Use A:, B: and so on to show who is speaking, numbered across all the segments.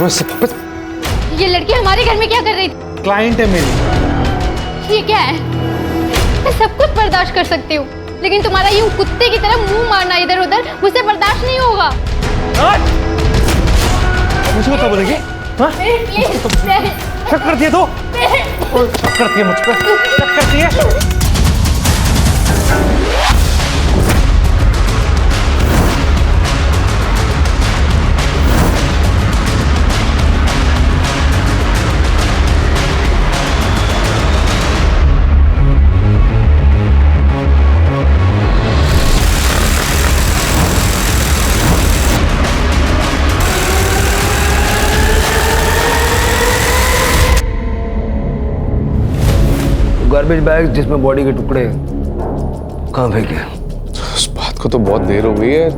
A: छोड़ो इससे वापस।
B: ये लड़की हमारे घर में क्या कर रही थी?
A: क्लाइंट है मेरी।
B: ये क्या है? मैं सब कुछ बर्दाश्त कर सकती हूँ, लेकिन तुम्हारा यूं कुत्ते की तरह मुंह मारना इधर उधर मुझसे बर्दाश्त नहीं होगा।
A: मुझे क्या बोलेगी? शक करती है तो? शक करती है मुझ पर? शक करती है?
C: गार्बेज बैग जिसमें बॉडी के टुकड़े कहाँ फेंके?
D: उस बात को तो बहुत देर हो गई है,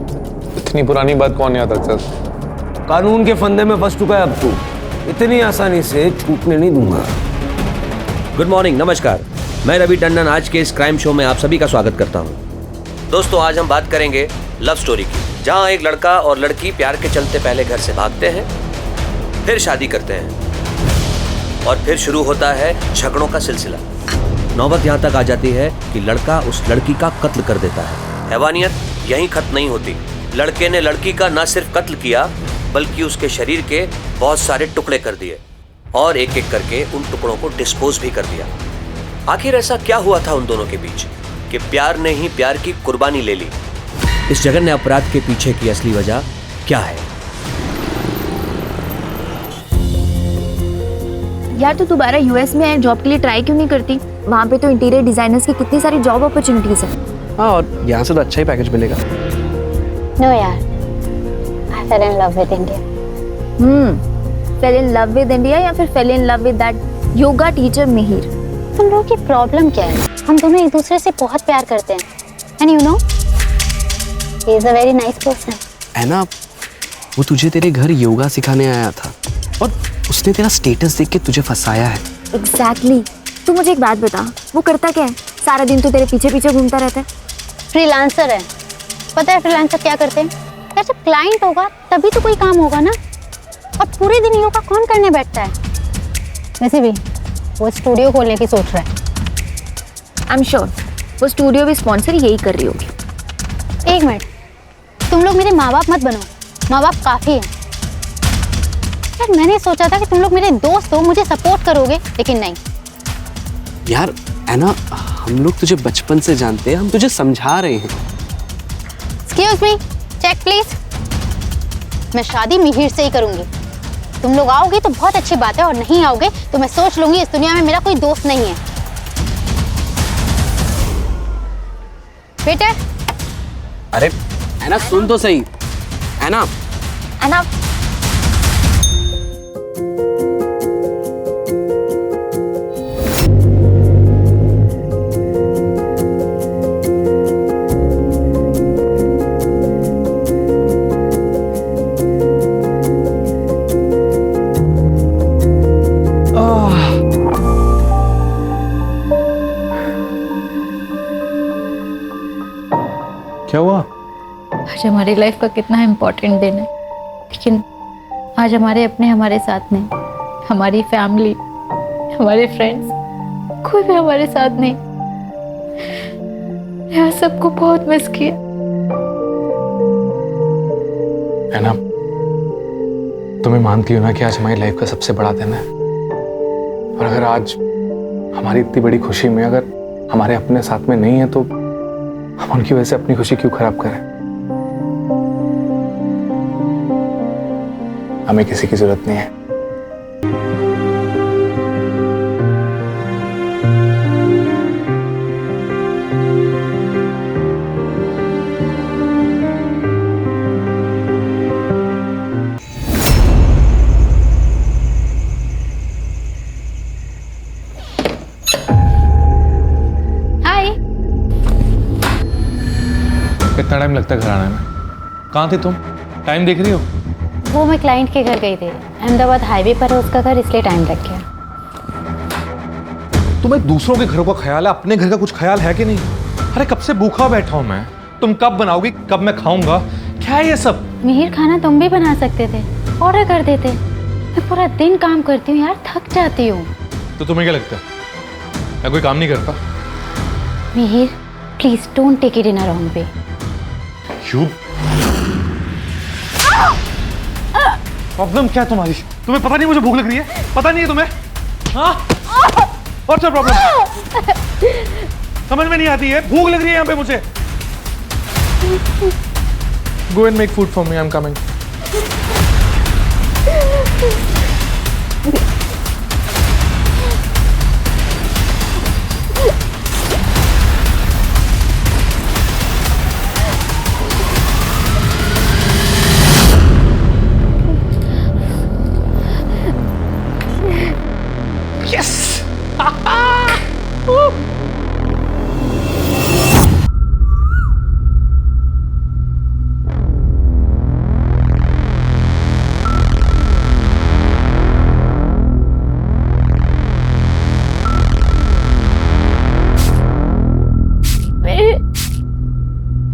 D: इतनी पुरानी बात कौन याद रखता?
C: कानून के फंदे में फंस चुका है अब तू, इतनी आसानी से छूटने नहीं दूंगा।
E: गुड मॉर्निंग, नमस्कार। मैं रवि टंडन आज के इस क्राइम शो में आप सभी का स्वागत करता हूं। दोस्तों, आज हम बात करेंगे लव स्टोरी की, जहां एक लड़का और लड़की प्यार के चलते पहले घर से भागते हैं, फिर शादी करते हैं और फिर शुरू होता है झगड़ों का सिलसिला। नौबत यहाँ तक आ जाती है कि लड़का उस लड़की का कत्ल कर देता है। हैवानियत यहीं खत्म नहीं होती। लड़के ने लड़की का न सिर्फ कत्ल किया, बल्कि उसके शरीर के बहुत सारे टुकड़े कर दिए और एक एक करके उन टुकड़ों को डिस्पोज भी कर दिया। आखिर ऐसा क्या हुआ था उन दोनों के बीच कि प्यार ने ही प्यार की कुर्बानी ले ली? इस जघन्य अपराध के पीछे की असली वजह क्या है?
F: यार तू दोबारा यूएस में जॉब के लिए ट्राई क्यों नहीं करती? वहाँ पे तो इंटीरियर डिजाइनर्स की कितनी सारी जॉब अपॉर्चुनिटीज हैं।
G: हाँ, और यहाँ से तो अच्छा ही पैकेज मिलेगा।
H: नो यार, I fell in love with India.
F: Fail in love with India या फिर fail in love with that yoga teacher Mihir?
H: तुम लोगों की प्रॉब्लम क्या है? हम दोनों एक दूसरे से बहुत प्यार करते हैं, and you know he is a very nice person.
G: है ना, वो तुझे तेरे घर योगा सिखाने आया था और उसने तेरा स्टेटस देख के तुझे फंसाया है।
F: एग्जैक्टली। तू मुझे एक बात बता, वो करता क्या है? सारा दिन तो तेरे पीछे पीछे घूमता रहता है।
H: फ्रीलांसर है। पता है फ्रीलांसर क्या करते हैं? यार जब क्लाइंट होगा तभी तो कोई काम होगा ना, और पूरे दिन योगा कौन करने बैठता है? वैसे भी वो स्टूडियो खोलने की सोच रहा है।
F: आई एम श्योर वो स्टूडियो भी स्पॉन्सर यही कर रही होगी।
H: एक मिनट, तुम लोग मेरे माँ बाप मत बनो, माँ बाप काफी है। यार मैंने सोचा था कि तुम लोग मेरे दोस्त हो, मुझे सपोर्ट करोगे, लेकिन नहीं।
G: यार है ना, हम लोग तुझे बचपन से जानते हैं, हम तुझे समझा रहे हैं।
H: Excuse me, check please. मैं शादी मिहिर से ही करूंगी। तुम लोग आओगे तो बहुत अच्छी बात है, और नहीं आओगे तो मैं सोच लूंगी इस दुनिया में मेरा कोई दोस्त नहीं है। वेटर।
G: अरे है ना, सुन तो सही। है ना,
F: है ना,
A: क्या हुआ?
B: आज हमारी लाइफ का कितना इम्पोर्टेंट दिन है, लेकिन आज हमारे अपने हमारे साथ नहीं, हमारी फैमिली, हमारे फ्रेंड्स, कोई भी हमारे साथ नहीं। यार सबको बहुत मिस किया।
D: है ना, तुम्हें मानती हो ना कि आज हमारी लाइफ का सबसे बड़ा दिन है, और अगर आज हमारी इतनी बड़ी खुशी में अगर हमारे अपने साथ में नहीं है तो हम उनकी वजह से अपनी खुशी क्यों खराब करें? हमें किसी की जरूरत नहीं है। कितना टाइम लगता है घर आने में? कहाँ थे तुम? टाइम देख रही हो?
H: वो मैं क्लाइंट के घर गई थी, अहमदाबाद हाईवे पर है उसका घर, इसलिए टाइम लग गया।
A: तुम्हें दूसरों के घरों का ख्याल है, अपने घर का कुछ ख्याल है कि नहीं? अरे कब से भूखा बैठा हूं मैं, तुम कब बनाओगी, कब मैं खाऊंगा? क्या है ये सब?
H: मिहिर, खाना तुम भी बना सकते थे, ऑर्डर कर देते।
B: मैं पूरा दिन काम करती हूँ यार, थक जाती हूँ।
A: तो तुम्हें क्या लगता है मैं कोई काम नहीं करता?
B: Mihir please don't take it in a wrong way.
A: You problem क्या है तुम्हारी? तुम्हें पता नहीं मुझे भूख लग रही है? पता नहीं है तुम्हें? हाँ? What's your problem? समझ में नहीं आती है, भूख लग रही है यहाँ पे मुझे।
D: Go and make food for me. I'm coming.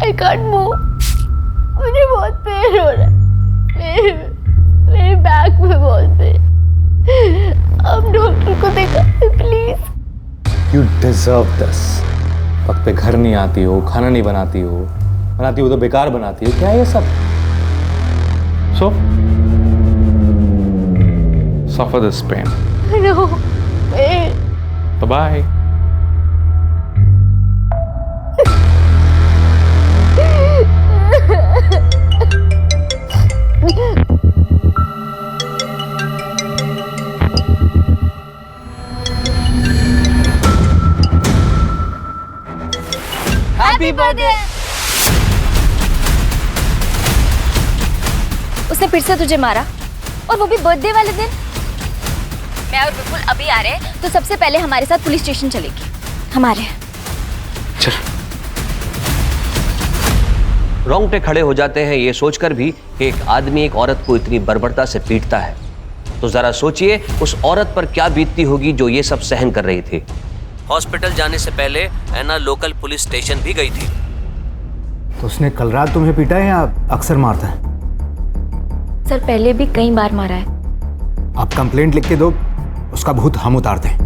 B: I can't move. मुझे बहुत पेन हो रहा है, मेरे बैक में बहुत पेन। अब डॉक्टर को दिखा प्लीज।
D: You deserve this. वक्त पे घर नहीं आती हो, खाना नहीं बनाती हो, बनाती हो तो बेकार बनाती हो। क्या है ये सब? So suffer this pain.
B: No, pain.
D: Bye bye.
F: Happy birthday. उसने फिर से तुझे मारा, और वो भी बर्थडे वाले दिन। मैं और विपुल अभी आ रहे हैं, तो सबसे पहले हमारे साथ पुलिस स्टेशन चलेगी। हमारे
E: रोंगटे खड़े हो जाते हैं ये सोचकर भी कि एक आदमी एक औरत को इतनी बर्बरता से पीटता है। तो जरा सोचिए उस औरत पर क्या बीतती होगी जो ये सब सहन कर रही थी। हॉस्पिटल जाने से पहले ऐना लोकल पुलिस स्टेशन भी गई थी।
I: तो उसने कल रात तुम्हें पीटा है या अक्सर मारता है?
F: सर पहले भी कई बार मारा है।
I: आप कंप्लेंट लिख के दो, उसका भूत हम उतारते हैं।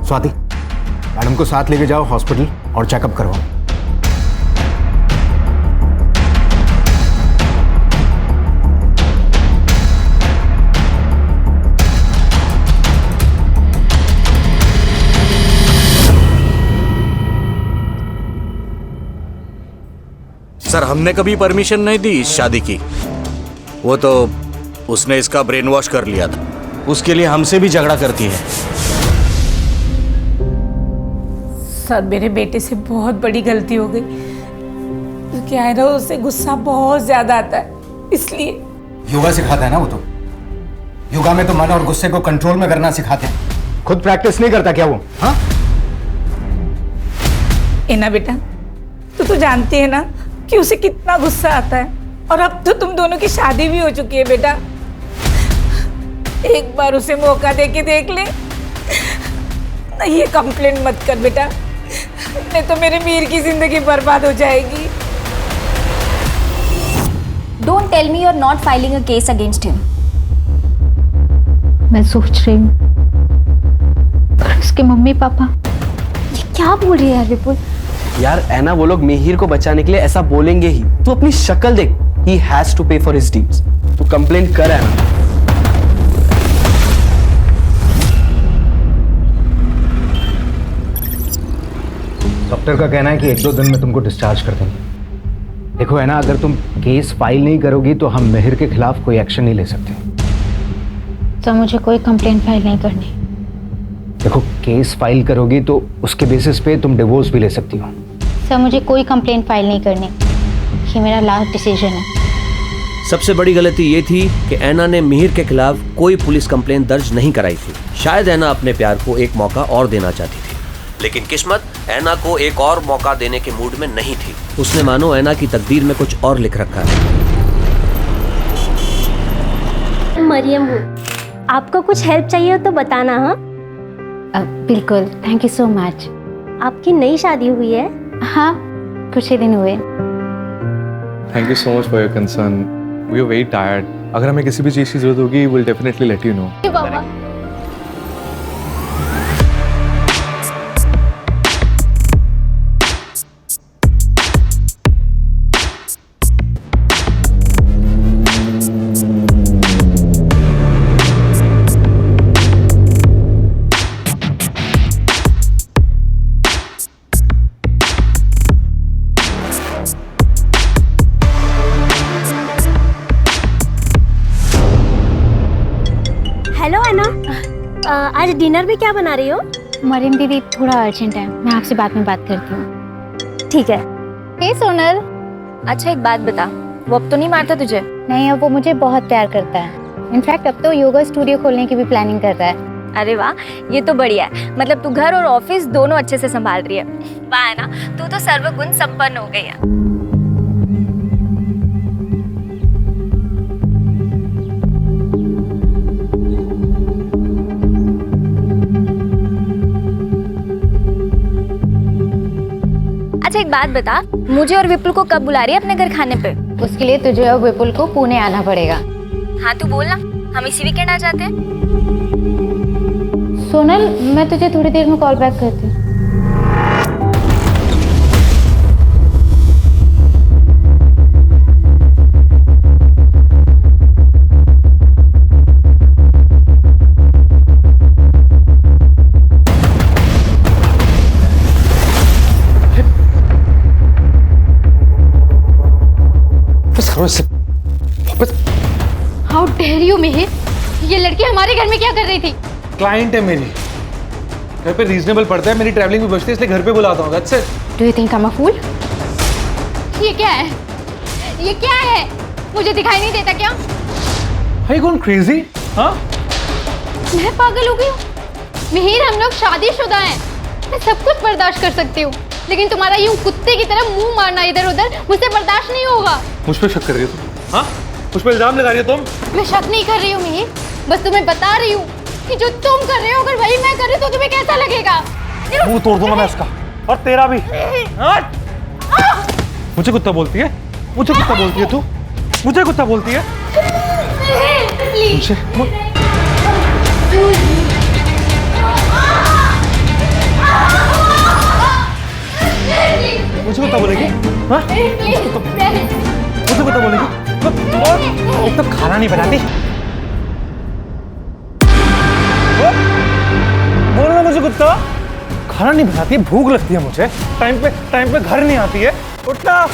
I: स्वाति, मैडम को साथ लेके जाओ हॉस्पिटल और चेकअप करवाओ।
J: सर हमने कभी परमिशन नहीं दी इस शादी की। वो तो उसने इसका ब्रेन वॉश कर लिया था। उसके लिए हमसे भी झगड़ा करती है।
K: सर मेरे बेटे से बहुत बड़ी गलती हो गई। तो क्या है ना, उसे गुस्सा बहुत ज्यादा आता है, इसलिए।
I: योगा सिखाता है ना वो तो। योगा में तो मन और गुस्से को कंट्रोल में करना सिखाते हैं। खुद प्रैक्टिस नहीं करता क्या वो? हाँ?
K: ना बेटा, तो जानती है ना कि उसे कितना गुस्सा आता है। और अब तो तुम दोनों की शादी भी हो चुकी है बेटा। एक बार उसे मौका दे के देख ले। नहीं, ये कंप्लेंट मत कर बेटा, नहीं तो मेरे मीर की जिंदगी बर्बाद हो जाएगी।
F: Don't tell me you are not filing a case against him.
B: मैं सोच रही हूँ पर उसके मम्मी पापा।
F: ये क्या बोल रही है यार विपुल?
G: यार ऐना, वो लोग मिहिर को बचाने के लिए ऐसा बोलेंगे ही। तू अपनी शक्ल देख। He has to pay for his deeds. तू कंप्लेंट कर ऐना।
I: डॉक्टर का कहना है कि 1-2 दिन में तुमको डिस्चार्ज कर देंगे। देखो है ना, अगर तुम केस फाइल नहीं करोगी तो हम मिहिर के खिलाफ कोई एक्शन नहीं ले सकते।
B: तो मुझे कोई कंप्लेंट फाइल नहीं करनी।
I: देखो, केस फाइल करोगी तो उसके बेसिस पे तुम डिवोर्स भी ले सकती हो।
B: सर मुझे कोई कंप्लेंट फाइल नहीं करनी, ये मेरा लास्ट डिसीजन है।
E: सबसे बड़ी गलती ये थी कि ऐना ने मिहिर के खिलाफ कोई पुलिस कंप्लेंट दर्ज नहीं कराई थी। शायद ऐना अपने प्यार को एक मौका और देना चाहती थी, लेकिन किस्मत ऐना को एक और मौका देने के मूड में नहीं थी। उसने मानो ऐना की तकदीर में कुछ और लिख रखा है।
H: मरियम हूँ, आपको कुछ हेल्प चाहिए हो तो बताना। हाँ
B: बिल्कुल, थैंक यू सो मच।
H: आपकी नई शादी हुई है?
B: हाँ, कुछ ही दिन हुए।
D: Thank you so much for your concern. We were very tired. अगर हमें किसी भी चीज़ की जरूरत होगी will definitely let you know.
B: बाबा
F: हेलो अन्ना, आज डिनर में क्या बना रही हो?
H: मरीन दीदी थोड़ा अर्जेंट है, मैं आपसे बाद में बात करती हूँ।
F: ठीक है।
H: हे सोनल।
F: अच्छा एक बात बता, वो अब तो नहीं मारता तुझे?
H: नहीं, अब वो मुझे बहुत प्यार करता है। इनफैक्ट अब तो योगा स्टूडियो खोलने की भी प्लानिंग कर रहा है।
F: अरे वाह, ये तो बढ़िया है। मतलब तू घर और ऑफिस दोनों अच्छे से संभाल रही है। वाह ना, तू तो सर्वगुण संपन्न हो गई है। अच्छा एक बात बता, मुझे और विपुल को कब बुला रही है अपने घर खाने पे?
H: उसके लिए तुझे और विपुल को पुणे आना पड़ेगा।
F: हाँ तू बोल ना, हम इसी वीकेंड आ जाते हैं।
H: सोनल, मैं तुझे थोड़ी देर में कॉल बैक करती हूँ।
B: हाउ डेयर यू मिहिर, ये लड़की हमारे घर में क्या कर रही थी?
A: क्लाइंट है मेरी, घर पे रीजनेबल पड़ता है, मेरी ट्रैवलिंग भी बचती है, इसलिए घर पे बुलाता हूँ। That's it.
B: Do you think I am a fool? ये क्या है? ये क्या है? मुझे दिखाई नहीं देता क्या?
A: Are you going crazy? हाँ?
B: मैं पागल हो गई हूँ। मिहिर, हम लोग शादीशुदा हैं, मैं सब कुछ बर्दाश्त कर सकती हूँ, लेकिन तुम्हारा यूं कुत्ते की तरह मुंह मारना इधर उधर मुझसे बर्दाश्त नहीं होगा।
A: मुझ पे शक कर रही हो तुम? हाँ? मुझ पे इल्जाम लगा रही हो तुम?
B: मैं शक नहीं कर रही हूँ मिहिर, बस तुम्हें बता रही हूँ कि जो तुम कर रहे हो अगर वही मैं कर रही तो तुम्हें कैसा लगेगा?
A: मुंह तोड़ दूंगा मैं इसका, और तेरा भी। मुझे कुत्ता बोलती है? मुझे कुत्ता बोलती है तू? मुझे कुत्ता बोलती है? मुझे कुत्ता बोलेगी? हाँ? मुझे कुत्ता बोलेगी? एक तो खाना नहीं बनाती। बोलो ना मुझे कुत्ता, खाना नहीं बनाती है, भूख लगती है मुझे, टाइम पे घर नहीं आती है। उठना।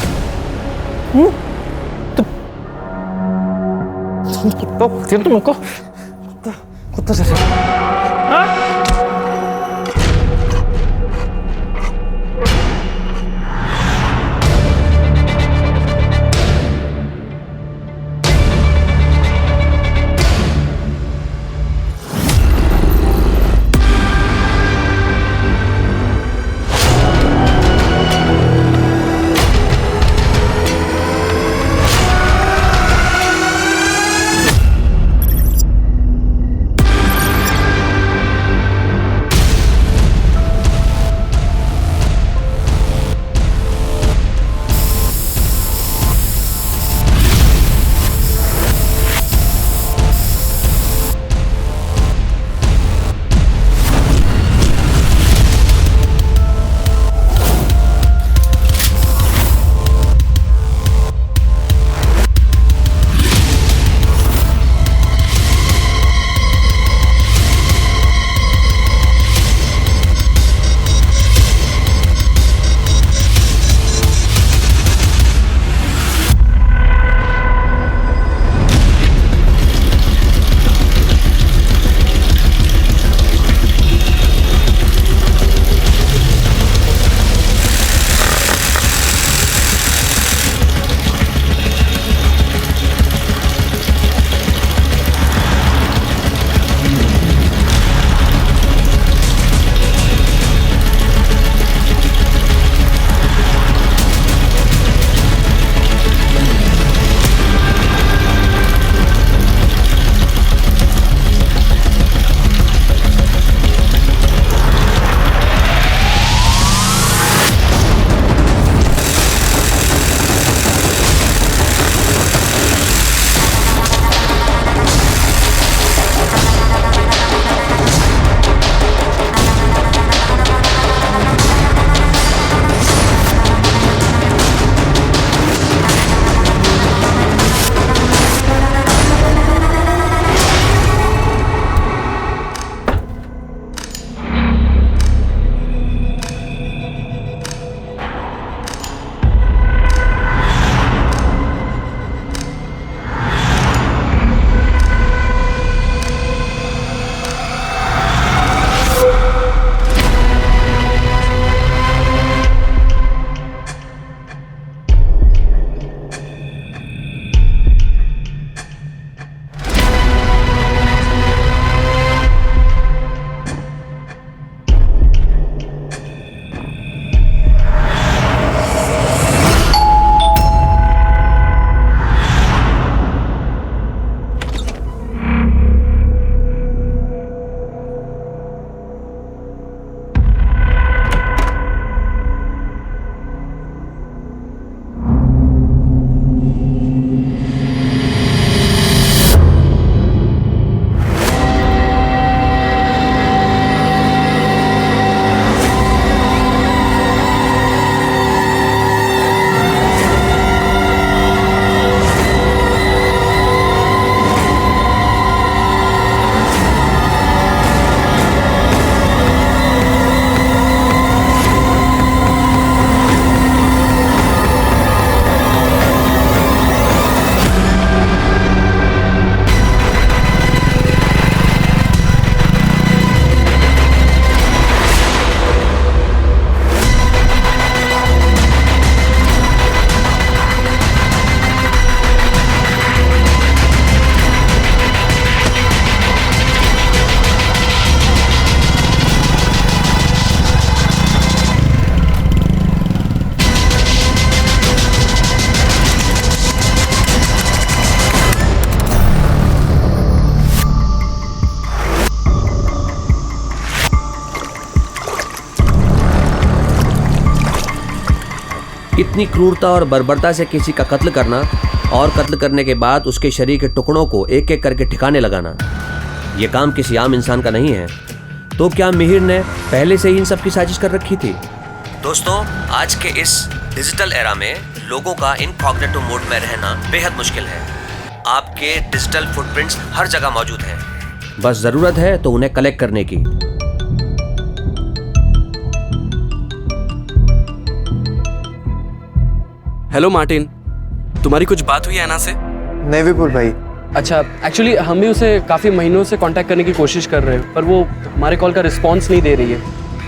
A: तुम कुत्ता बोलती है तुमको, कुत्ता जैसे। हाँ?
E: इतनी क्रूरता और बर्बरता से किसी का कत्ल करना और कत्ल करने के बाद उसके शरीर के टुकड़ों को एक एक करके ठिकाने लगाना, यह काम किसी आम इंसान का नहीं है। तो क्या मिहिर ने पहले से ही इन सब की साजिश कर रखी थी? दोस्तों, आज के इस डिजिटल एरा में लोगों का इनकॉग्निटो मोड में रहना बेहद मुश्किल है। आपके डिजिटल फुटप्रिंट्स हर जगह मौजूद हैं, बस जरूरत है तो उन्हें कलेक्ट करने की।
G: हेलो मार्टिन, तुम्हारी कुछ बात हुई है ऐना से?
L: नहीं विपुल भाई।
G: अच्छा, एक्चुअली हम भी उसे काफ़ी महीनों से कांटेक्ट करने की कोशिश कर रहे हैं, पर वो हमारे कॉल का रिस्पांस नहीं दे रही है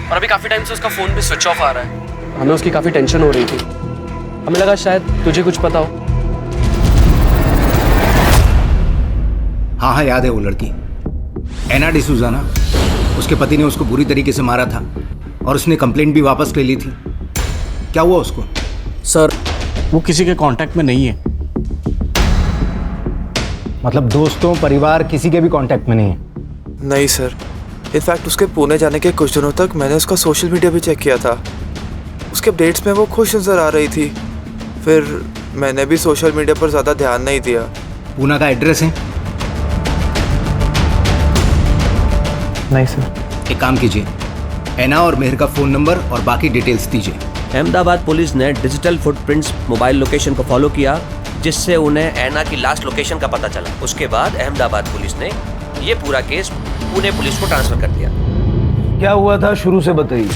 G: और अभी काफ़ी टाइम से उसका फ़ोन भी स्विच ऑफ आ रहा है। हमें उसकी काफ़ी टेंशन हो रही थी। हमें लगा शायद तुझे कुछ पता हो।
I: हाँ हाँ, याद है वो लड़की एना डिसूजा ना, उसके पति ने उसको बुरी तरीके से मारा था और उसने कंप्लेंट भी वापस ले ली थी। क्या हुआ उसको?
J: सर, वो किसी के कांटेक्ट में नहीं है।
I: मतलब दोस्तों, परिवार, किसी के भी कांटेक्ट में नहीं है?
L: नहीं सर, इनफैक्ट उसके पुणे जाने के कुछ दिनों तक मैंने उसका सोशल मीडिया भी चेक किया था। उसके अपडेट्स में वो खुश नज़र आ रही थी। फिर मैंने भी सोशल मीडिया पर ज़्यादा ध्यान नहीं दिया।
I: पूना का एड्रेस है?
L: नहीं सर।
I: एक काम कीजिए, एना और मेहर का फ़ोन नंबर और बाकी डिटेल्स दीजिए।
E: अहमदाबाद पुलिस ने डिजिटल फुटप्रिंट्स मोबाइल लोकेशन को फॉलो किया, जिससे उन्हें एना की लास्ट लोकेशन का पता चला। उसके बाद अहमदाबाद पुलिस ने ये पूरा केस पुणे पुलिस को ट्रांसफर कर दिया।
C: क्या हुआ था शुरू से बताइए।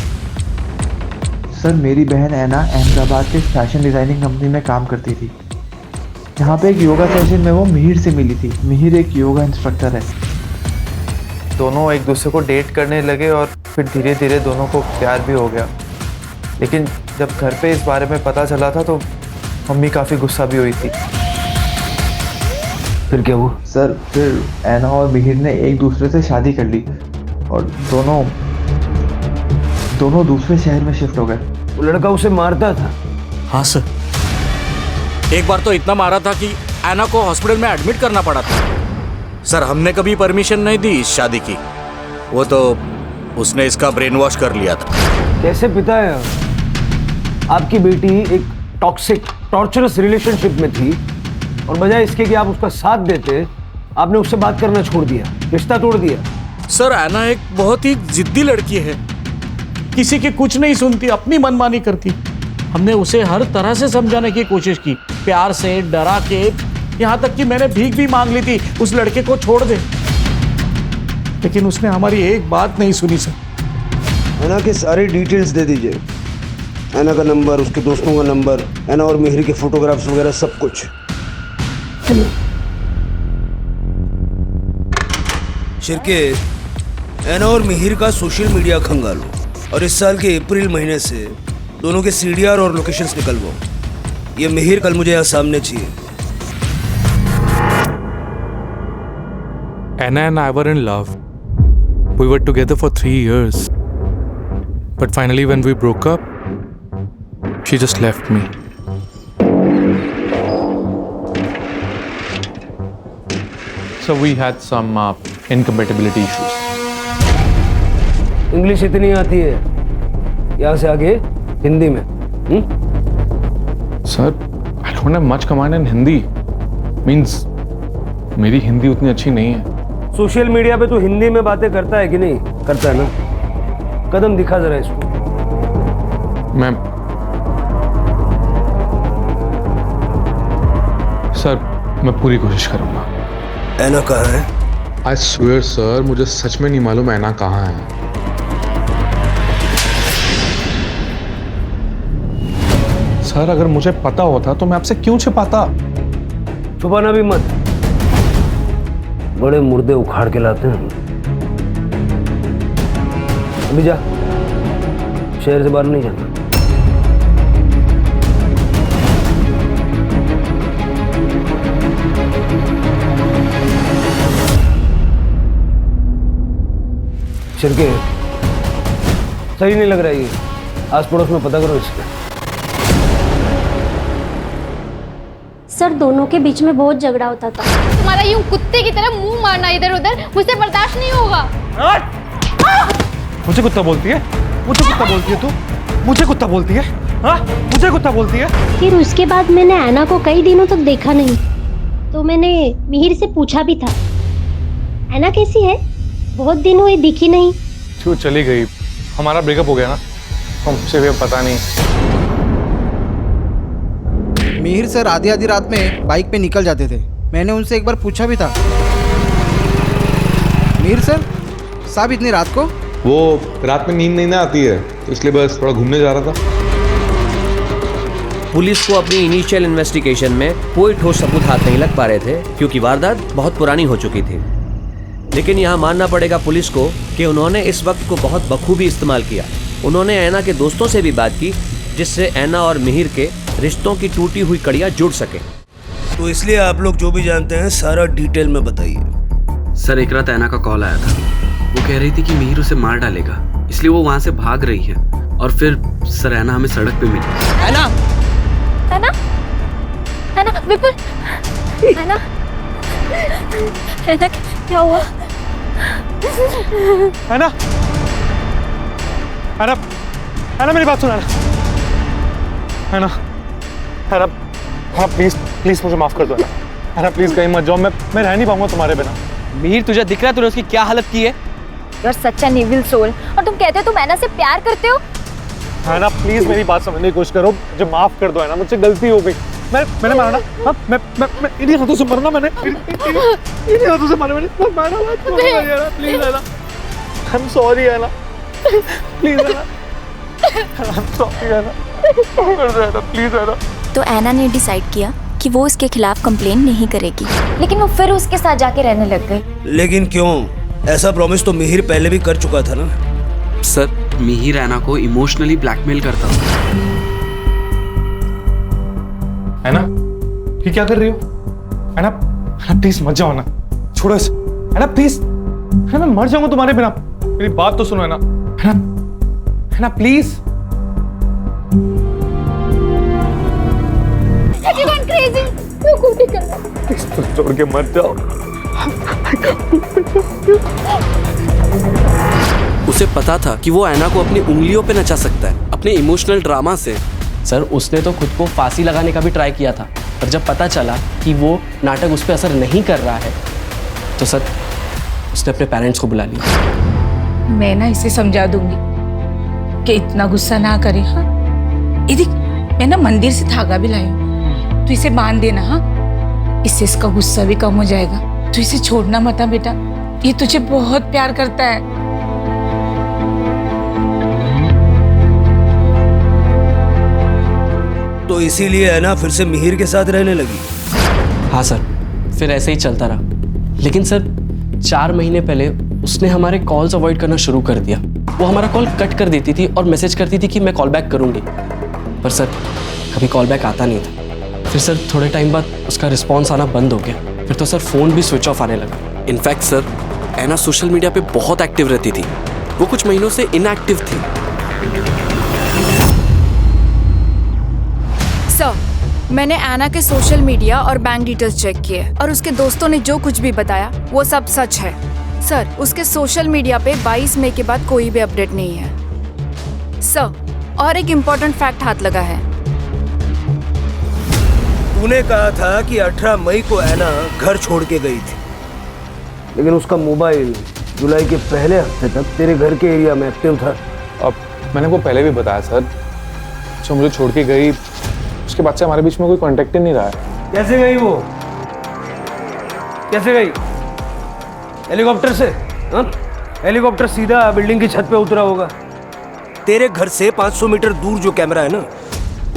L: सर, मेरी बहन ऐना अहमदाबाद के फैशन डिज़ाइनिंग कंपनी में काम करती थी। यहाँ पे एक योगा सेशन में वो मिहिर से मिली थी। मिहिर एक योगा इंस्ट्रक्टर है। दोनों एक दूसरे को डेट करने लगे और फिर धीरे धीरे दोनों को प्यार भी हो गया। लेकिन जब घर पे इस बारे में पता चला था तो मम्मी काफ़ी गुस्सा भी हुई थी।
C: फिर क्या हुआ?
L: सर, फिर ऐना और मिहिर ने एक दूसरे से शादी कर ली और दोनों दूसरे शहर में शिफ्ट हो गए।
C: वो लड़का उसे मारता था?
J: हाँ सर, एक बार तो इतना मारा था कि ऐना को हॉस्पिटल में एडमिट करना पड़ा था। सर, हमने कभी परमिशन नहीं दी इस शादी की। वो तो उसने इसका ब्रेन वॉश कर लिया था।
C: कैसे पिता है आपकी बेटी एक टॉक्सिक टॉर्चरस रिलेशनशिप में थी और बजाय इसके कि आप उसका साथ देते, आपने उससे बात करना छोड़ दिया, रिश्ता तोड़ दिया।
J: सर, ऐना एक बहुत ही जिद्दी लड़की है, किसी की कुछ नहीं सुनती, अपनी मनमानी करती। हमने उसे हर तरह से समझाने की कोशिश की, प्यार से, डरा के, यहाँ तक कि मैंने भीख भी मांग ली थी उस लड़के को छोड़ दे, लेकिन उसने हमारी एक बात नहीं सुनी। सर,
C: ऐना के सारे डिटेल्स दे दीजिए, ऐना का नंबर, उसके दोस्तों का नंबर, ऐना और मिहिर के फोटोग्राफ्स वगैरह सब कुछ। शिरके, ऐना और मिहिर का सोशल मीडिया खंगालो और इस साल के अप्रैल महीने से दोनों के सीडीआर और लोकेशंस निकलवाओ। ये मिहिर कल मुझे यहाँ सामने चाहिए।
D: Anna and I were in love. We were together for 3 years. But finally when we broke up, she just left me. So we had some incompatibility issues.
C: English इतनी आती है, यहाँ से आगे हिंदी में।
D: Sir, I don't have much command in Hindi. Means मेरी हिंदी उतनी अच्छी नहीं है।
C: सोशल मीडिया पे तू हिंदी में बातें करता है कि नहीं? करता है ना? कदम दिखा जरा इसको।
D: मैं पूरी कोशिश करूंगा।
C: ऐना कहाँ है?
D: I swear sir, मुझे सच में नहीं मालूम ऐना कहाँ है। सर, अगर मुझे पता होता तो मैं आपसे क्यों छिपाता?
C: छुपाना भी मत, बड़े मुर्दे उखाड़ के लाते हैं। अभी जा, शहर से बाहर नहीं जाना। शिरके, सही नहीं लग रहा है ये। आस पड़ोस में पता करो इसका।
M: सर, दोनों के बीच में बहुत झगड़ा होता था।
B: तुम्हारा यूं कुत्ते की तरह मुंह मारना इधर उधर मुझसे बर्दाश्त नहीं होगा।
A: मुझे कुत्ता बोलती है? मुझे कुत्ता बोलती है तू? मुझे कुत्ता बोलती है? हाँ, मुझे कुत्ता बोलती है?
M: फिर उसके बाद मैंने ऐना को कई दिनों तक देखा नहीं, तो मैंने मिहिर से पूछा भी था, ऐना कैसी है? बहुत दिन हुए दिखी नहीं।
D: क्यों चली गई? हमारा ब्रेकअप हो गया ना, हमसे भी अब पता नहीं।
N: मिहिर सर आधी आधी रात में बाइक पे निकल जाते थे। मैंने उनसे एक बार पूछा भी था, मिहिर सर साहब इतनी रात को?
O: वो रात में नींद नहीं ना आती है, तो इसलिए बस थोड़ा घूमने जा रहा था।
E: पुलिस को अपनी इनिशियल इन्वेस्टिगेशन में कोई ठोस सबूत हाथ नहीं लग पा रहे थे, क्योंकि वारदात बहुत पुरानी हो चुकी थी। लेकिन यहाँ मानना पड़ेगा पुलिस को कि उन्होंने इस वक्त को बहुत बखूबी इस्तेमाल किया। उन्होंने ऐना के दोस्तों से भी बात की, जिससे ऐना और मिहिर के रिश्तों की टूटी हुई कड़ियाँ जुड़ सके।
P: तो इसलिए आप लोग जो भी जानते हैं सारा डिटेल में बताइए।
G: सर एक रात ऐना का कॉल आया था, वो कह रही थी कि मिहिर उसे मार डालेगा, इसलिए वो वहाँ से भाग रही है। और फिर सर ऐना हमें सड़क पे मिली।
B: ऐना, ऐना, ऐना, विपुल, ऐना, ऐना क्या हुआ?
A: ऐना, ऐना, ऐना मेरी बात सुन ऐना, ऐना, ऐना, हाँ प्लीज प्लीज मुझे माफ कर दो ऐना, ऐना प्लीज कहीं मत जाओ, मैं रह नहीं पाऊंगा तुम्हारे बिना।
G: मिहिर तुझे दिख रहा है तूने उसकी क्या हालत की है?
F: You're such an evil soul, और तुम कहते हो तुम ऐना से प्यार करते हो?
A: ऐना प्लीज मेरी बात समझने की कोशिश करो, मुझे माफ कर दो ऐना, मुझसे गलती हो गई। मैंने मारा ना, हाँ मैं इन्हीं हाथों से मरना, मैंने इन्हीं हाथों से मारा, मैंने मारा Anna, please Anna, I am sorry Anna, please Anna, I am sorry Anna, please Anna.
F: तो ऐना ने डिसाइड किया कि वो इसके खिलाफ कंप्लेन नहीं करेगी, लेकिन वो फिर उसके साथ जाके रहने लग गई।
P: लेकिन क्यों? ऐसा प्रॉमिस तो मिहिर पहले भी कर चुका था ना।
G: सर मिहिर ऐना को इमोशनली ब्लैकमेल करता था।
A: ऐना, ये क्या कर रही हो? ऐना, ऐना प्लीज मत जाओ ना, छोड़ो इसे। ऐना प्लीज, ऐना मैं मर जाऊंगा तुम्हारे बिना, मेरी बात तो सुनो ऐना, ऐना, ऐना प्लीज। प्लीज छोड़ के मत जाओ।
G: उसे पता था कि वो ऐना को अपनी उंगलियों पे नचा सकता है, अपने इमोशनल ड्रामा से। सर उसने तो खुद को फांसी लगाने का भी ट्राई किया था, पर जब पता चला कि वो नाटक उस पर असर नहीं कर रहा है, तो सर उसने अपने पेरेंट्स को बुला लिया।
K: मैं ना इसे समझा दूंगी कि इतना गुस्सा ना करे। हाँ ये देख, मैं ना मंदिर से धागा भी लाई हूँ, तो इसे बांध देना। हाँ इससे इसका गुस्सा भी कम हो जाएगा। तो इसे छोड़ना मत बेटा, ये तुझे बहुत प्यार करता है।
P: तो इसीलिए है ना फिर से मिहिर के साथ रहने लगी?
G: हाँ सर, फिर ऐसे ही चलता रहा। लेकिन सर 4 महीने पहले उसने हमारे कॉल्स अवॉइड करना शुरू कर दिया। वो हमारा कॉल कट कर देती थी और मैसेज करती थी कि मैं कॉल बैक करूंगी, पर सर कभी कॉल बैक आता नहीं था। फिर सर थोड़े टाइम बाद उसका रिस्पॉन्स आना बंद हो गया। फिर तो सर फ़ोन भी स्विच ऑफ आने लगा। इनफैक्ट सर ऐना सोशल मीडिया पे बहुत एक्टिव रहती थी, वो कुछ महीनों से इनएक्टिव थी।
Q: सर मैंने ऐना के सोशल मीडिया और बैंक डिटेल्स चेक किए और उसके दोस्तों ने जो कुछ भी बताया वो सब सच है। सर उसके सोशल मीडिया पे 22 मई के बाद कोई भी अपडेट नहीं है। सर और एक इम्पोर्टेंट फैक्ट हाथ लगा है।
P: तूने कहा था कि 18 मई को ऐना घर छोड़ के गई थी,
C: लेकिन उसका मोबाइल जुलाई के पहले हफ्ते तक तेरे घर के एरिया में एक्टिव था।
D: अब मैंने वो पहले भी बताया सर, जो मुझे छोड़ के गई उसके बाद से हमारे बीच में कोई कांटेक्ट ही नहीं रहा है।
C: कैसे गई वो? कैसे गई? हेलीकॉप्टर से? हाँ? हेलीकॉप्टर सीधा बिल्डिंग की छत पे उतरा होगा।
P: तेरे घर से 500 मीटर दूर जो कैमरा है ना,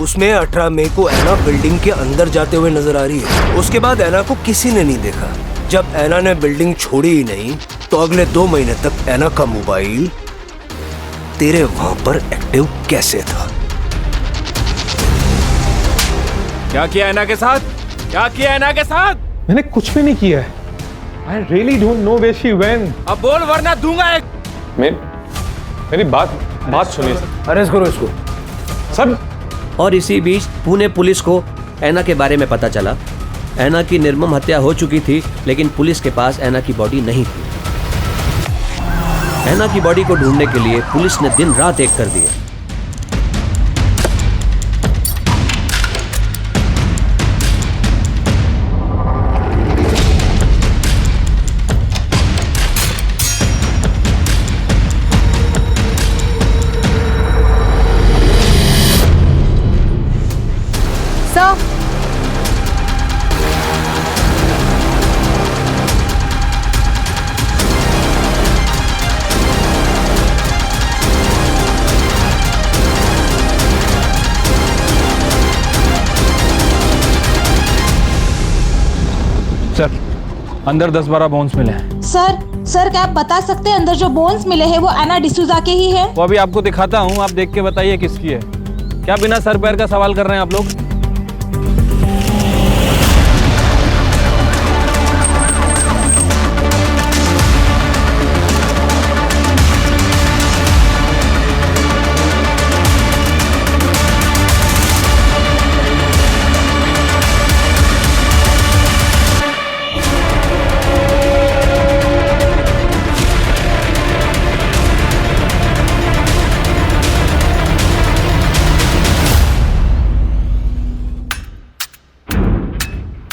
P: उसमें 18 मई को ऐना बिल्डिंग के अंदर जाते हुए नजर आ रही है। उसके बाद ऐना को किसी ने नहीं देखा। जब ऐना ने बिल्डिंग छोड़ी ही नहीं, तो अगले 2 महीने तक ऐना का मोबाइल तेरे वहां पर एक्टिव कैसे था?
R: क्या किया ऐना के साथ? क्या किया ऐना के साथ?
A: मैंने कुछ भी नहीं किया है। I really don't know where she went.
R: अब बोल वरना दूंगा एक।
D: मेरी बात सुनिए सर।
C: अरेस्ट करो इसको
A: सर।
E: और इसी बीच पुणे पुलिस को ऐना के बारे में पता चला। ऐना की निर्मम हत्या हो चुकी थी, लेकिन पुलिस के पास ऐना की बॉडी नहीं थी। ऐना की बॉडी को ढूंढने के लिए पुलिस ने दिन रात एक कर दिए।
R: सर, अंदर 10-12 बोन्स मिले हैं।
K: सर क्या आप बता सकते हैं अंदर जो बोन्स मिले हैं वो एना डिसूजा के ही है?
R: वो अभी आपको दिखाता हूँ, आप देख के बताइए किसकी है। क्या बिना सर पैर का सवाल कर रहे हैं आप लोग?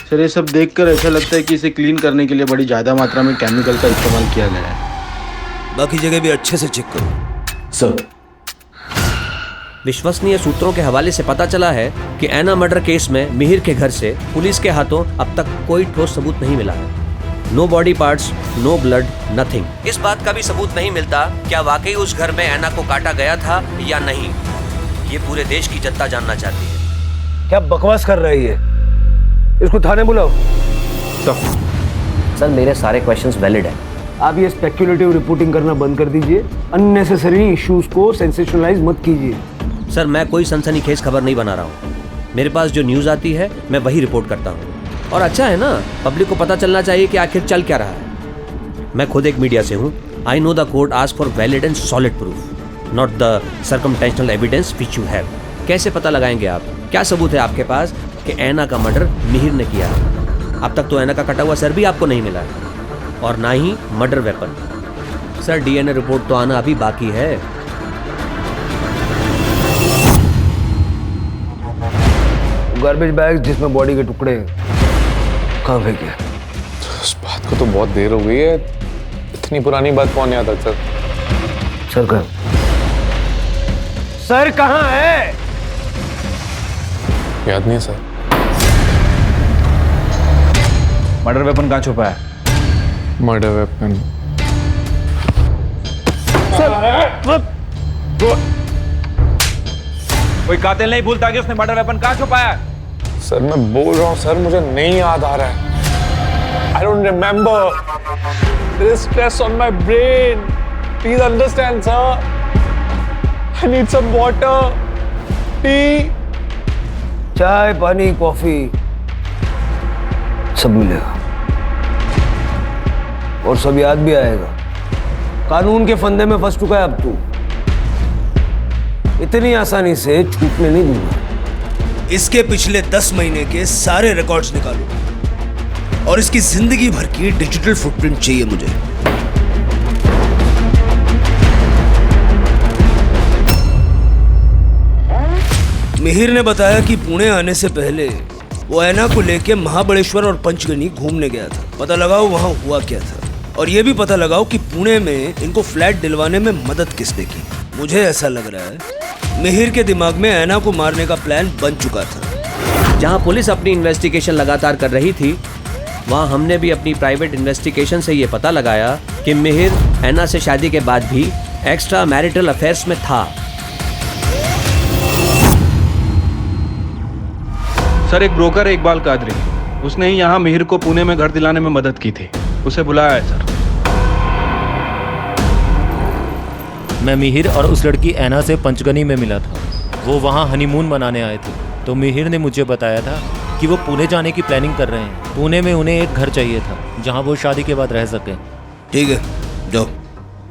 N: सर ये सब देखकर ऐसा लगता है कि इसे क्लीन करने के लिए बड़ी ज़्यादा मात्रा में केमिकल का इस्तेमाल किया गया है।
P: बाकी जगह भी अच्छे से चेक करो।
E: सर, विश्वसनीय सूत्रों के हवाले से पता चला है कि ऐना मर्डर केस में मिहिर के घर से पुलिस के हाथों अब तक कोई ठोस सबूत नहीं मिला है। No body parts, no blood, nothing. इस बात का भी सबूत नहीं मिलता क्या वाकई उस घर में ऐना को काटा गया था या नहीं। ये पूरे देश की जनता जानना चाहती है।
C: क्या बकवास कर रही है? इसको थाने बुलाओ।
E: सर मेरे सारे क्वेश्चंस वैलिड हैं।
C: आप ये स्पेक्युलेटिव रिपोर्टिंग करना बंद कर दीजिए। अननेसेसरी इश्यूज को सेंसेशनलाइज मत कीजिए।
E: सर मैं कोई सनसनीखेज खबर नहीं बना रहा हूँ। मेरे पास जो न्यूज़ आती है मैं वही रिपोर्ट करता हूँ। और अच्छा है ना, पब्लिक को पता चलना चाहिए कि आखिर चल क्या रहा है। मैं खुद एक मीडिया से हूँ। I know the court ask for valid and solid proof, not the circumstantial evidence which you have. कैसे पता लगाएंगे आप? क्या सबूत है आपके पास कि ऐना का मर्डर मिहिर ने किया है? अब तक तो ऐना का कटा हुआ सर भी आपको नहीं मिला है, और ना ही murder weapon. Sir DNA report तो आना अभी बाकी है।
C: गार्बेज बैग जिसमें बॉडी के टुकड़े कहाँ फेंके?
D: उस बात को तो बहुत देर हो गई है। इतनी पुरानी बात कौन याद रखता?
C: सर कहाँ है?
D: याद नहीं है सर।
R: मर्डर वेपन कहाँ छुपा है?
D: मर्डर वेपन
R: कोई कातिल नहीं भूलता कि उसने मर्डर वेपन कहाँ छुपाया है।
D: सर मैं बोल रहा हूँ सर, मुझे नहीं याद आ रहा है। I don't remember. There is stress on my brain. Please understand, sir. I need some water, tea.
C: चाय, पानी, कॉफी सब मिलेगा और सब याद भी आएगा। कानून के फंदे में फंस चुका है अब तू। इतनी आसानी से छूटने नहीं दूंगा।
P: इसके पिछले 10 महीने के सारे रिकॉर्ड्स निकालो और इसकी जिंदगी भर की डिजिटल फुटप्रिंट चाहिए मुझे। मिहिर ने बताया कि पुणे आने से पहले वो ऐना को लेके महाबलेश्वर और पंचगनी घूमने गया था। पता लगाओ वहां हुआ क्या था, और ये भी पता लगाओ कि पुणे में इनको फ्लैट दिलवाने में मदद किसने की। मुझे ऐसा लग रहा है मिहिर के दिमाग में ऐना को मारने का प्लान बन चुका था।
E: जहां पुलिस अपनी इन्वेस्टिगेशन लगातार कर रही थी, वहां हमने भी अपनी प्राइवेट इन्वेस्टिगेशन से ये पता लगाया कि मिहिर ऐना से शादी के बाद भी एक्स्ट्रा मैरिटल अफेयर्स में था।
R: सर एक ब्रोकर है इकबाल कादरी, उसने ही यहाँ मिहिर को पुणे में घर दिलाने में मदद की थी। उसे बुलाया है सर।
S: मैं मिहिर और उस लड़की ऐना से पंचगनी में मिला था। वो वहाँ हनीमून मनाने आए थे, तो मिहिर ने मुझे बताया था कि वो पुणे जाने की प्लानिंग कर रहे हैं। पुणे में उन्हें एक घर चाहिए था जहाँ वो शादी के बाद रह सकें।
P: ठीक है, जाओ।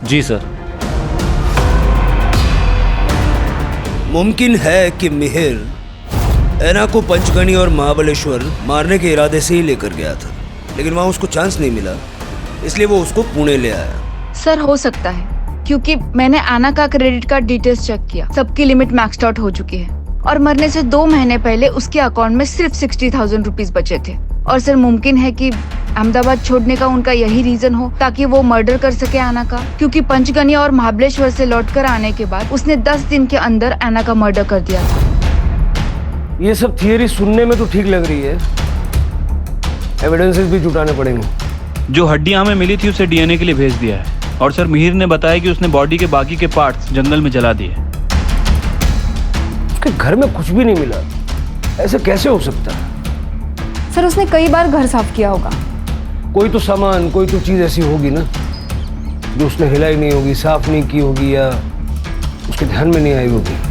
S: जी सर।
P: मुमकिन है कि मिहिर ऐना को पंचगनी और महाबलेश्वर मारने के इरादे से ही लेकर गया था, लेकिन वहाँ उसको चांस नहीं मिला, इसलिए वो उसको पुणे ले आया।
Q: सर हो सकता है, क्योंकि मैंने ऐना का क्रेडिट कार्ड डिटेल्स चेक किया, सबकी लिमिट मैक्स्ड आउट हो चुकी है और मरने से 2 महीने पहले उसके अकाउंट में सिर्फ 60,000 रुपीज बचे थे। और सर मुमकिन है कि अहमदाबाद छोड़ने का उनका यही रीजन हो ताकि वो मर्डर कर सके ऐना का, क्योंकि पंचगनी और महाबलेश्वर से लौटकर आने के बाद उसने 10 दिन के अंदर ऐना का मर्डर कर दिया था।
C: ये सब थियरी सुनने में तो ठीक लग रही है, एविडेंसेस भी जुटाने पड़ेंगे।
R: जो हड्डियां हमें मिली थी उसे डीएनए के लिए भेज दिया है, और सर मिहिर ने बताया कि उसने बॉडी के बाकी के पार्ट्स जंगल में जला दिए।
C: उसके घर में कुछ भी नहीं मिला, ऐसे कैसे हो सकता है?
Q: सर उसने कई बार घर साफ किया होगा,
C: कोई तो सामान, कोई तो चीज ऐसी होगी ना जो उसने हिलाई नहीं होगी, साफ नहीं की होगी, या उसके ध्यान में नहीं आई होगी।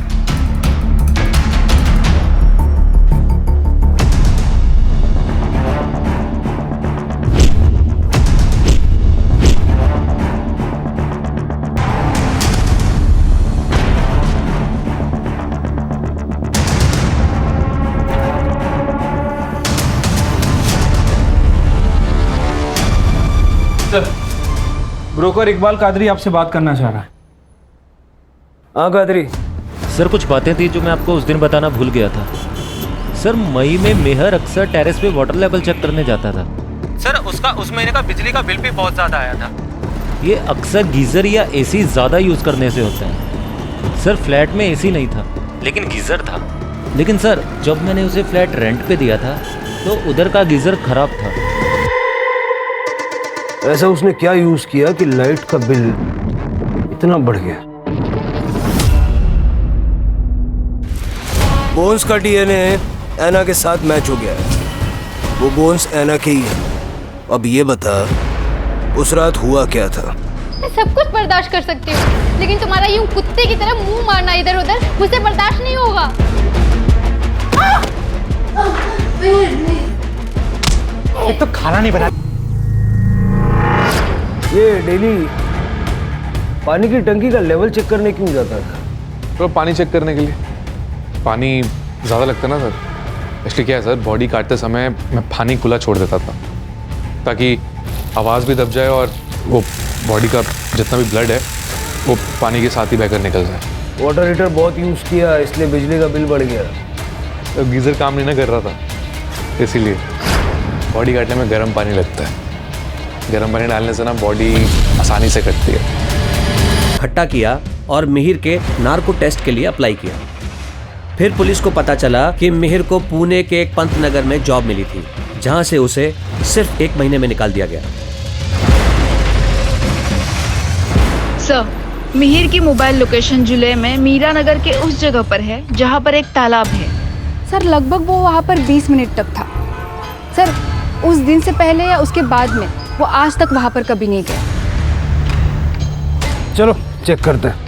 N: ब्रोकर इकबाल कादरी आपसे बात करना चाह रहा है।
C: हाँ कादरी।
S: सर कुछ बातें थी जो मैं आपको उस दिन बताना भूल गया था। सर मई में मेहर अक्सर टेरेस पे वाटर लेवल चेक करने जाता था। सर उसका उस महीने का बिजली का बिल भी बहुत ज़्यादा आया था। ये अक्सर गीज़र या एसी ज़्यादा यूज़ करने से होता है। सर फ्लैट में एसी नहीं था लेकिन गीज़र था। लेकिन सर जब मैंने उसे फ्लैट रेंट पे दिया था तो उधर का गीज़र खराब था।
C: ऐसा उसने क्या यूज किया कि लाइट का बिल इतना बढ़ गया?
P: बोन्स का डीएनए ऐना के साथ मैच हो गया है। वो बोन्स ऐना के ही है। अब ये बता उस रात हुआ क्या था?
H: मैं सब कुछ बर्दाश्त कर सकती हूँ, लेकिन तुम्हारा यूं कुत्ते की तरह मुंह मारना इधर उधर मुझसे बर्दाश्त नहीं होगा।
A: एक तो खाना नहीं बना।
C: ये डेली पानी की टंकी का लेवल चेक करने क्यों जाता था?
D: तो पानी चेक करने के लिए। पानी ज़्यादा लगता ना सर, इसलिए क्या है सर, बॉडी काटते समय मैं पानी खुला छोड़ देता था ताकि आवाज़ भी दब जाए और वो बॉडी का जितना भी ब्लड है वो पानी के साथ ही बहकर निकल जाए।
C: वाटर हीटर बहुत यूज़ किया इसलिए बिजली का बिल बढ़ गया।
D: तो गीज़र काम नहीं ना कर रहा था, इसीलिए बॉडी काटने में गर्म पानी लगता है। गर्म पानी डालने से ना बॉडी आसानी से कटती है।
E: इकट्ठा किया और मिहिर के नार्को टेस्ट के लिए अप्लाई किया। फिर पुलिस को पता चला कि मिहिर को पुणे के एक पंत नगर में जॉब मिली थी, जहां से उसे सिर्फ 1 महीने में निकाल दिया गया।
Q: सर, मिहिर की मोबाइल लोकेशन जुलै में मीरा नगर के उस जगह पर है जहां पर एक तालाब है। सर लगभग वो वहां पर 20 मिनट तक था। सर उस दिन से पहले या उसके बाद में वो आज तक वहां पर कभी नहीं गया।
C: चलो चेक करते हैं।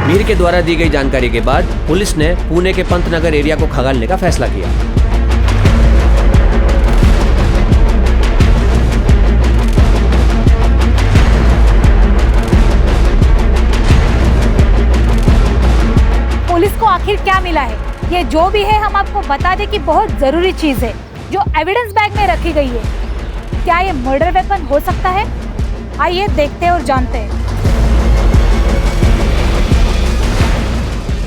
E: मीर के द्वारा दी गई जानकारी के बाद पुलिस ने पुणे के पंतनगर एरिया को खंगालने का फैसला किया।
K: पुलिस को आखिर क्या मिला है? ये जो भी है हम आपको बता दें कि बहुत जरूरी चीज है जो एविडेंस बैग में रखी गई है। क्या ये मर्डर वेपन हो सकता है? आइए देखते हैं और जानते हैं।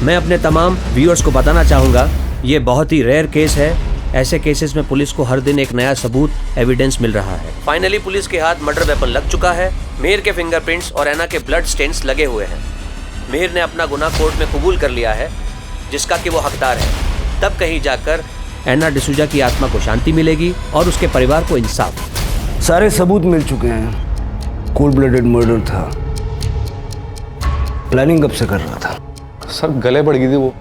E: मैं अपने तमाम व्यूअर्स को बताना चाहूँगा, ये बहुत ही रेयर केस है। ऐसे केसेस में पुलिस को हर दिन एक नया सबूत, एविडेंस मिल रहा है। फाइनली पुलिस के हाथ मर्डर वेपन लग चुका है। मिहिर के फिंगरप्रिंट्स और ऐना के ब्लड स्टेन्स लगे हुए हैं। मिहिर ने अपना गुनाह कोर्ट में कबूल कर लिया है, जिसका कि वो हकदार है। तब कहीं जाकर ऐना डिसूजा की आत्मा को शांति मिलेगी और उसके परिवार को इंसाफ।
C: सारे सबूत मिल चुके हैं। कोल्ड ब्लडेड मर्डर था। प्लानिंग कब से कर रहा था?
D: सर गले पड़ गई थी वो,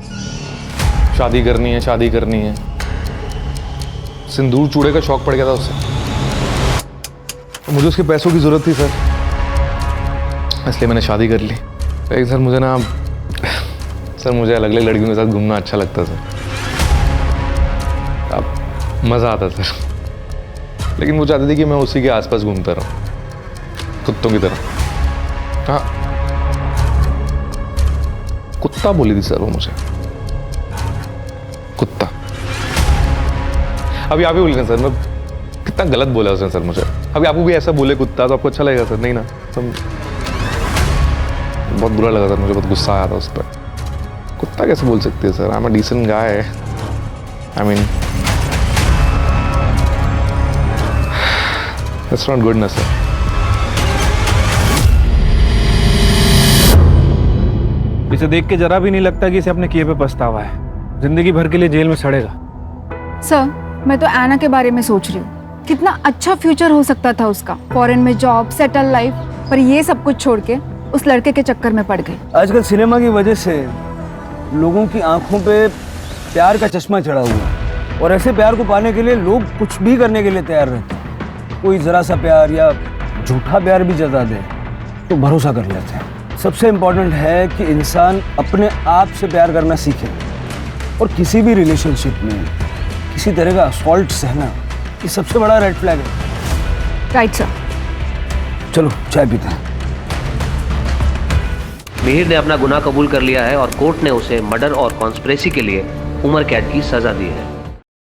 D: शादी करनी है शादी करनी है। सिंदूर चूड़े का शौक पड़ गया था उससे। मुझे उसके पैसों की जरूरत थी सर, इसलिए मैंने शादी कर ली। लेकिन सर मुझे ना मुझे अलग अलग लड़कियों के साथ घूमना अच्छा लगता था। अब मज़ा आता सर, लेकिन वो चाहती थी कि मैं उसी के आसपास घूमता रहूं, कुत्तों की तरह। हाँ, कुत्ता बोली थी सर वो मुझे, कुत्ता। अभी आप ही बोल रहे हैं सर, मैं कितना गलत बोला उसने सर मुझे। अभी आपको भी ऐसा बोले कुत्ता तो आपको अच्छा लगेगा सर? नहीं ना। तो बहुत बुरा लगा सर मुझे, बहुत गुस्सा आया था उस पर। कुत्ता कैसे बोल सकती है sir? I am a decent guy. I mean it's not good ना सर।
N: इसे देख के जरा भी नहीं लगता कि इसे अपने किए पे पछतावा है।
C: जिंदगी भर के लिए जेल में सड़ेगा।
Q: सर, मैं तो एना के बारे में सोच रही हूँ। कितना अच्छा फ्यूचर हो सकता था उसका, फॉरेन में जॉब, सेटल लाइफ, पर ये सब कुछ छोड़ के उस लड़के के चक्कर में पड़ गई।
C: आजकल सिनेमा की वजह से लोगों की आंखों पे प्यार का चश्मा चढ़ा हुआ है और ऐसे प्यार को पाने के लिए लोग कुछ भी करने के लिए तैयार रहते हैं। कोई जरा सा प्यार या झूठा प्यार भी जता दे तो भरोसा कर लेते हैं। सबसे इम्पोर्टेंट है कि इंसान अपने आप से प्यार करना सीखे और किसी भी रिलेशनशिप में किसी तरह का असॉल्ट सहना ये सबसे बड़ा रेड फ्लैग है।
Q: Right sir.
C: चलो चाय पीते हैं।
E: मिहिर ने अपना गुनाह कबूल कर लिया है और कोर्ट ने उसे मर्डर और कॉन्स्पिरेसी के लिए उम्र कैद की सजा दी है।